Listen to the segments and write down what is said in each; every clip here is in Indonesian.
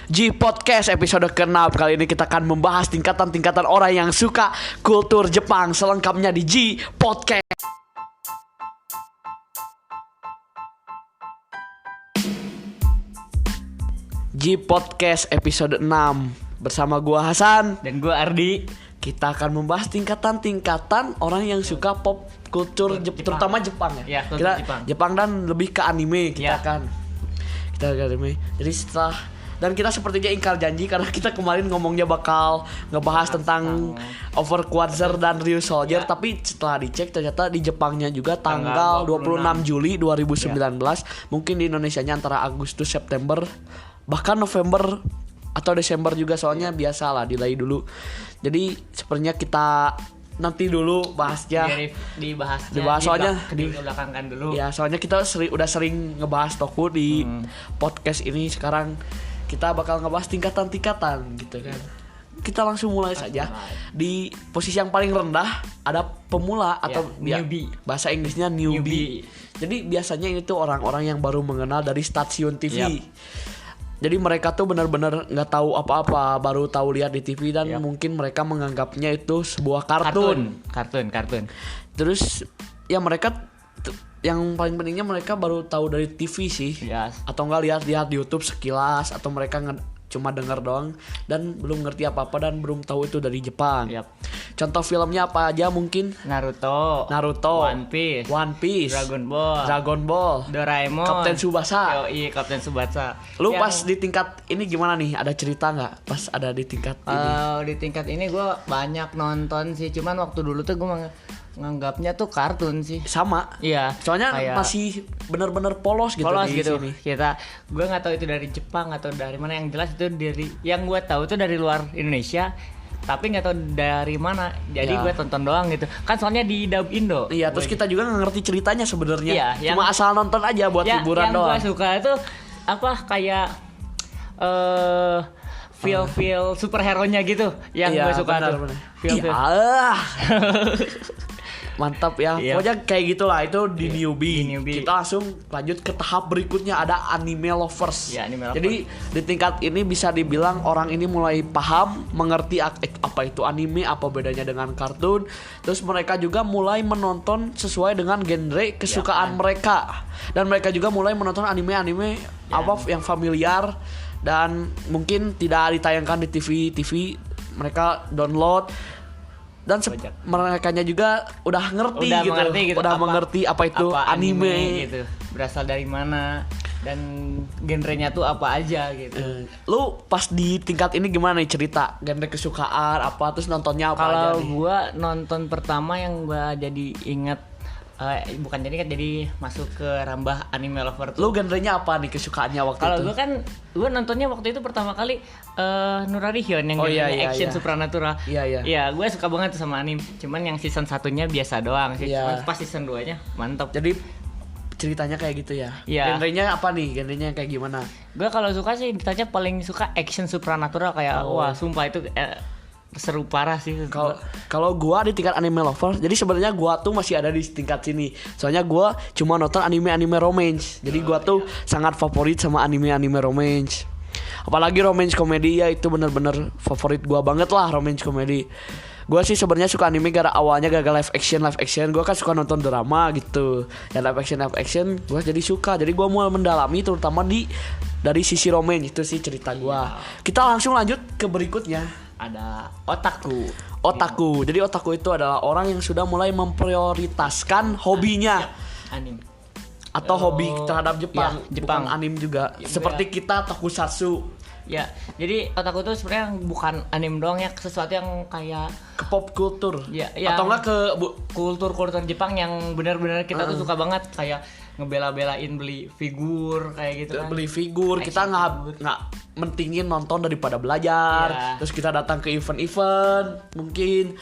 G Podcast episode ke-6. Kali ini kita akan membahas tingkatan-tingkatan orang yang suka kultur Jepang. Selengkapnya di G Podcast. G Podcast episode 6 bersama gua Hasan dan gue Ardi. Kita akan membahas tingkatan-tingkatan orang yang suka pop kultur terutama Jepang ya. Kita Jepang dan lebih ke anime kita ke anime. Jadi setelah dan kita sepertinya ingkar janji karena kita kemarin ngomongnya bakal ngebahas tentang Overquarter dan Ryu Soldier, tapi setelah dicek ternyata di Jepangnya juga tanggal 26 Juli 2019. Mungkin di Indonesianya antara Agustus September bahkan November atau Desember juga, soalnya biasa lah delay dulu. Jadi sepertinya kita nanti dulu bahasnya dibahas soalnya dibelakangkan dulu. Ya, soalnya kita udah sering ngebahas toku di podcast ini. Sekarang kita bakal ngebahas tingkatan-tingkatan gitu kan. Kita langsung mulai saja. Di posisi yang paling rendah ada pemula atau newbie. Bahasa Inggrisnya newbie. Jadi biasanya ini tuh orang-orang yang baru mengenal dari stasiun TV. Jadi mereka tuh benar-benar nggak tahu apa-apa, baru tahu lihat di TV dan mungkin mereka menganggapnya itu sebuah kartun. Terus ya mereka yang paling pentingnya mereka baru tahu dari TV sih, atau nggak lihat di YouTube sekilas, atau mereka cuma dengar doang dan belum ngerti apa-apa dan belum tahu itu dari Jepang. Contoh filmnya apa aja mungkin? Naruto, One Piece, Dragon Ball, Doraemon, Kapten Tsubasa. Kapten Tsubasa. Lu pas di tingkat ini gimana nih? Ada cerita nggak pas ada di tingkat ini? Di tingkat ini gue banyak nonton sih, cuman waktu dulu tuh gue nganggapnya tuh kartun sih. Sama. Iya. Soalnya masih benar-benar polos gitu di sini. Gue nggak tahu itu dari Jepang atau dari mana, yang jelas itu dari yang gue tahu itu dari luar Indonesia. Tapi nggak tahu dari mana, jadi gue tonton doang gitu kan, soalnya di dub Indo. Iya, terus kita juga nggak ngerti ceritanya sebenarnya. Cuma asal nonton aja buat hiburan doang. Yang gue suka itu apa, kayak feel superhero-nya gitu, yang gue suka tuh. Mantap ya. Pokoknya kayak gitulah itu di newbie. Kita langsung lanjut ke tahap berikutnya, ada anime lovers. Jadi di tingkat ini bisa dibilang orang ini mulai paham, mengerti apa itu anime, apa bedanya dengan kartun. Terus mereka juga mulai menonton sesuai dengan genre kesukaan mereka. Dan mereka juga mulai menonton anime-anime yang familiar dan mungkin tidak ditayangkan di TV. Mereka download. Dan merekanya juga udah mengerti apa itu anime gitu, berasal dari mana dan genrenya tuh apa aja gitu. Lu pas di tingkat ini gimana nih cerita genre kesukaan apa, terus nontonnya apa aja nih? Kalau gua nonton pertama yang gua jadi inget, jadi masuk ke rambah anime lover tuh. Lu genrenya apa nih kesukaannya waktu itu? Kalau gue kan, gue nontonnya waktu itu pertama kali Nurarihyon yang action supranatural. Iya, gue suka banget tuh sama anime. Cuman yang season 1-nya biasa doang sih. Cuman pas season 2-nya mantap. Jadi ceritanya kayak gitu ya. Genrenya apa nih? Genrenya kayak gimana? Gue kalau suka sih ditanya paling suka action supranatural, kayak wah sumpah itu seru parah sih. Kalau gua di tingkat anime lover, jadi sebenarnya gua tuh masih ada di tingkat sini. Soalnya gua cuma nonton anime romance. Jadi gua tuh sangat favorit sama anime romance. Apalagi romance komedi, ya itu bener-bener favorit gua banget lah, romance komedi. Gua sih sebenarnya suka anime gara awalnya live action. Gua kan suka nonton drama gitu. Ya live action gua jadi suka. Jadi gua mulai mendalami terutama dari sisi romance, itu sih cerita gua. Kita langsung lanjut ke berikutnya. Ada otaku. Jadi otaku itu adalah orang yang sudah mulai memprioritaskan hobinya anime atau hobi terhadap Jepang. Bukan anime juga. Seperti kita tokusatsu. Ya, jadi otaku itu sebenarnya bukan anime doang ya, sesuatu yang kayak ke pop kultur. Atau enggak ke kultur Jepang yang benar-benar kita tuh suka banget, kayak ngebela-belain beli figur kayak gitu kan. Beli figur, kita nggak mentingin nonton daripada belajar. Terus kita datang ke event-event, mungkin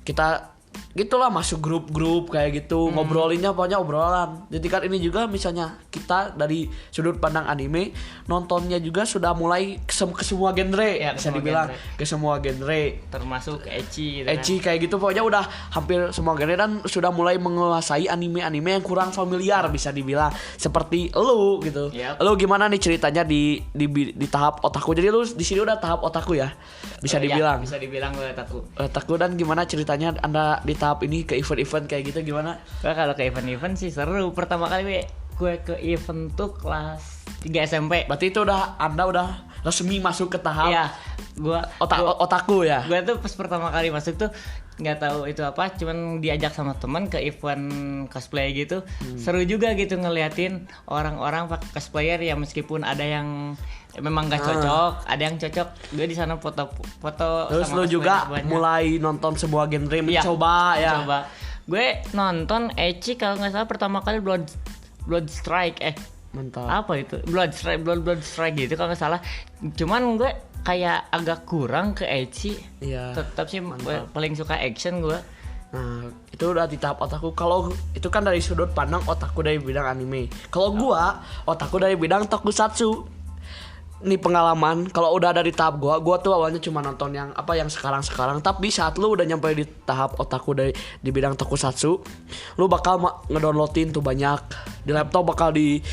kita gitulah, masuk grup-grup kayak gitu, ngobrolinnya pokoknya obrolan. Di tingkat ini juga misalnya kita dari sudut pandang anime nontonnya juga sudah mulai ke semua genre ya, bisa dibilang ke semua genre, termasuk ecchi gitu ecchi kan? Kayak gitu pokoknya udah hampir semua genre dan sudah mulai menguasai anime-anime yang kurang familiar bisa dibilang seperti lu gitu. Lu gimana nih ceritanya di tahap otaku? Jadi lu di sini udah tahap otaku ya, bisa dibilang. Bisa dibilang gue otaku. Dan gimana ceritanya Anda di tahap ini ke event-event kayak gitu gimana? Kalau ke event-event sih seru. Pertama kali gue ke event tuh kelas 3 SMP. Berarti itu Anda udah resmi masuk ke tahap gua otaku ya. Gue tuh pas pertama kali masuk tuh nggak tahu itu apa, cuman diajak sama teman ke event cosplay gitu. Seru juga gitu ngeliatin orang-orang cosplayer ya, meskipun ada yang memang gak cocok, ada yang cocok. Gue di sana foto terus lu juga banyak. Mulai nonton sebuah genre, mencoba ya. Gue nonton ecchi kalau nggak salah pertama kali Blood Strike. Mantap. Apa itu? Blood Strike gitu kalau nggak salah. Cuman gue kayak agak kurang ke ecchi. Iya. Tetap sih paling suka action gue. Nah, itu udah di tahap otaku. Kalau itu kan dari sudut pandang otaku dari bidang anime. Kalau gua otaku dari bidang tokusatsu. Nih pengalaman, kalau udah ada di tahap gua tuh awalnya cuma nonton yang sekarang, tapi saat lu udah nyampe di tahap otaku di bidang tokusatsu, lu bakal ngedownloadin tuh banyak di laptop, bakal di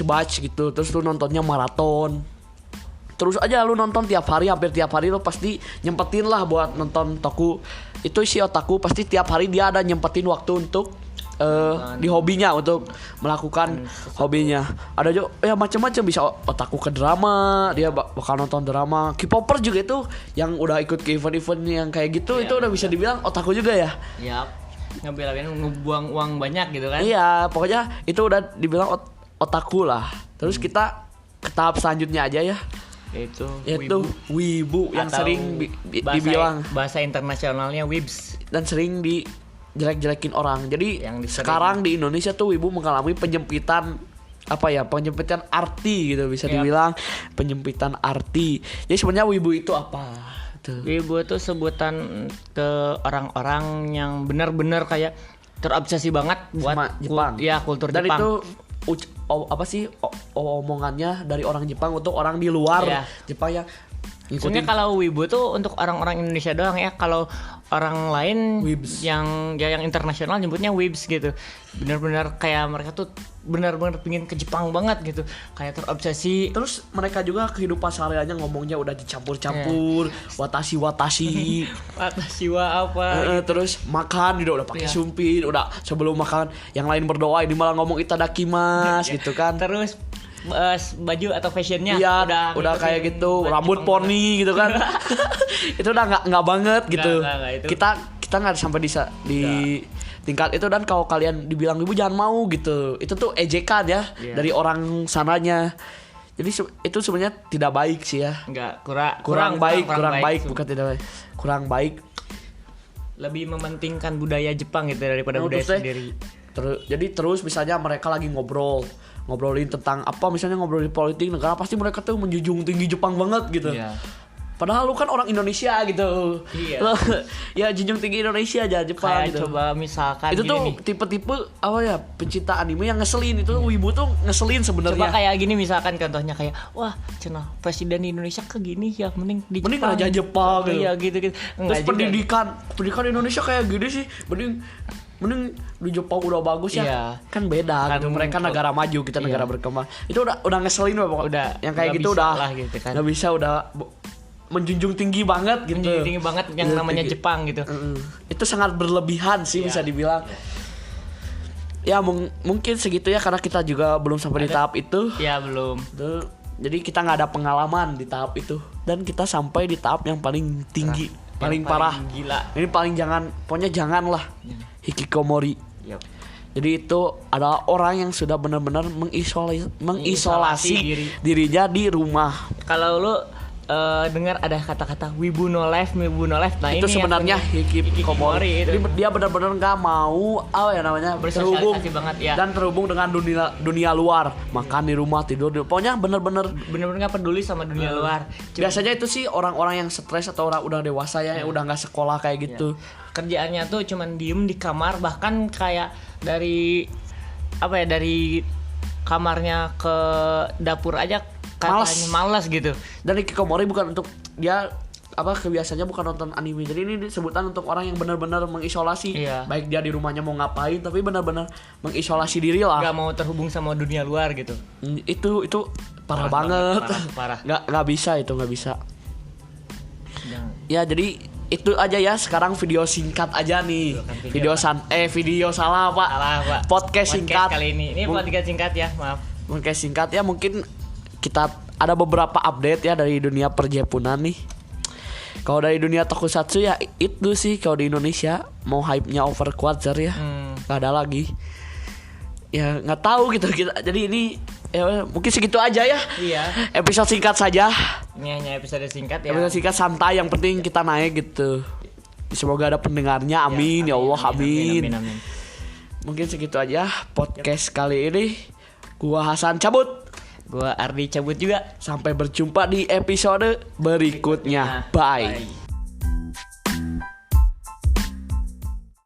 batch gitu, terus lu nontonnya maraton. Terus aja lu nonton hampir tiap hari lu pasti nyempetin lah buat nonton toku. Itu si otaku pasti tiap hari dia ada nyempetin waktu untuk di hobinya, untuk melakukan hobinya. Ada juga ya macam-macam, bisa otaku ke drama, dia bakal nonton drama. K-popper juga itu yang udah ikut ke event-event yang kayak gitu, itu udah bisa dibilang otaku juga ya. Iya. Ngebuang uang banyak gitu kan. Iya, pokoknya itu udah dibilang otaku lah. Terus kita ke tahap selanjutnya aja ya. Yaitu wibu yang sering dibilang bahasa internasionalnya wibs, dan sering jelek-jelekin orang. Jadi sekarang di Indonesia tuh wibu mengalami penyempitan arti gitu, bisa dibilang penyempitan arti. Jadi sebenarnya wibu itu apa? Wibu itu sebutan ke orang-orang yang benar-benar kayak terobsesi banget buat Jepang. Kultur dan Jepang. Dan itu omongannya dari orang Jepang untuk orang di luar Jepang ya. Sebenarnya kalau wibu tuh untuk orang-orang Indonesia doang ya. Kalau orang lain Wibs. yang internasional nyebutnya wibs gitu. Benar-benar kayak mereka tuh benar-benar pingin ke Jepang banget gitu. Kayak terobsesi. Terus mereka juga kehidupan sehari-harinya ngomongnya udah dicampur-campur, watashi. Watashi wa apa? Terus makan udah pakai sumpit, udah sebelum makan yang lain berdoa, ini malah ngomong itadakimasu gitu kan. Terus baju atau fashionnya udah kayak gitu, rambut poni gitu kan. Itu udah nggak banget gitu. Itu. Kita nggak sampai di tingkat itu. Dan kalau kalian dibilang ibu jangan mau gitu, itu tuh ejekan ya dari orang sananya. Jadi itu sebenarnya tidak baik sih ya. Kurang baik, bukan tidak baik, kurang baik. Lebih mementingkan budaya Jepang gitu daripada budaya sendiri. Jadi terus misalnya mereka lagi ngobrolin tentang apa, misalnya ngobrolin politik negara, pasti mereka tuh menjunjung tinggi Jepang banget gitu. Padahal lu kan orang Indonesia gitu. Ya junjung tinggi Indonesia aja, Jepang kayak gitu. Coba misalkan itu tuh tipe-tipe pencinta anime yang ngeselin. Itu wibu tuh ngeselin sebenarnya. Coba kayak gini misalkan contohnya kayak wah cenah presiden Indonesia ke gini ya, mending di Jepang. Mending aja Jepang gitu. Iya gitu. Terus pendidikan Indonesia kayak gini sih, mending di Jepang udah bagus ya. Kan beda kan, gitu. Mereka negara maju, kita negara berkembang. Itu udah ngeselin pokoknya. Udah yang kayak gitu udah gitu kan. Nggak bisa, udah menjunjung tinggi banget gitu. Menjunjung tinggi banget yang namanya Jepang gitu. Itu sangat berlebihan sih bisa dibilang. Ya mungkin segitu ya, karena kita juga belum sampai di tahap itu. Ya belum. Jadi kita nggak ada pengalaman di tahap itu, dan kita sampai di tahap yang paling tinggi, paling parah. Gila. Ini paling pokoknya janganlah. Hikikomori. Jadi itu adalah orang yang sudah benar-benar mengisolasi dirinya di rumah. Kalau lu dengar ada kata-kata wibu no life. Nah, itu sebenarnya hikikomori. Jadi dia benar-benar nggak mau terhubung banget, ya. Dan terhubung dengan dunia luar, makan di rumah, tidur di, pokoknya benar-benar nggak peduli sama dunia luar. Biasanya itu sih orang-orang yang stres atau orang udah dewasa ya, yang udah nggak sekolah kayak gitu. Kerjaannya tuh cuman diem di kamar, bahkan kayak dari kamarnya ke dapur aja katanya malas gitu. Dan hikikomori bukan untuk dia kebiasaannya bukan nonton anime. Jadi ini disebutan untuk orang yang benar-benar mengisolasi. Baik dia di rumahnya mau ngapain, tapi benar-benar mengisolasi diri lah. Gak mau terhubung sama dunia luar gitu. Itu parah banget. Parah. Nggak bisa. Ya jadi itu aja ya. Sekarang video singkat aja nih. Video salah Pak. Podcast singkat kali ini. Ini podcast singkat ya, maaf. Podcast singkat ya, mungkin kita ada beberapa update ya dari dunia perjepunan nih. Kalau dari dunia tokusatsu ya itu sih, kalau di Indonesia mau hype-nya Overquarter ya. Gak ada lagi. Ya nggak tahu gitu kita. Jadi ini ya, mungkin segitu aja ya. Iya. Episode singkat saja. Ini hanya episode singkat ya. Episode singkat santai, yang penting kita naik gitu. Semoga ada pendengarnya. Amin ya Allah, amin. Mungkin segitu aja podcast kali ini. Gua Hasan cabut. Gua Ardi cabut juga. Sampai berjumpa di episode berikutnya. Bye.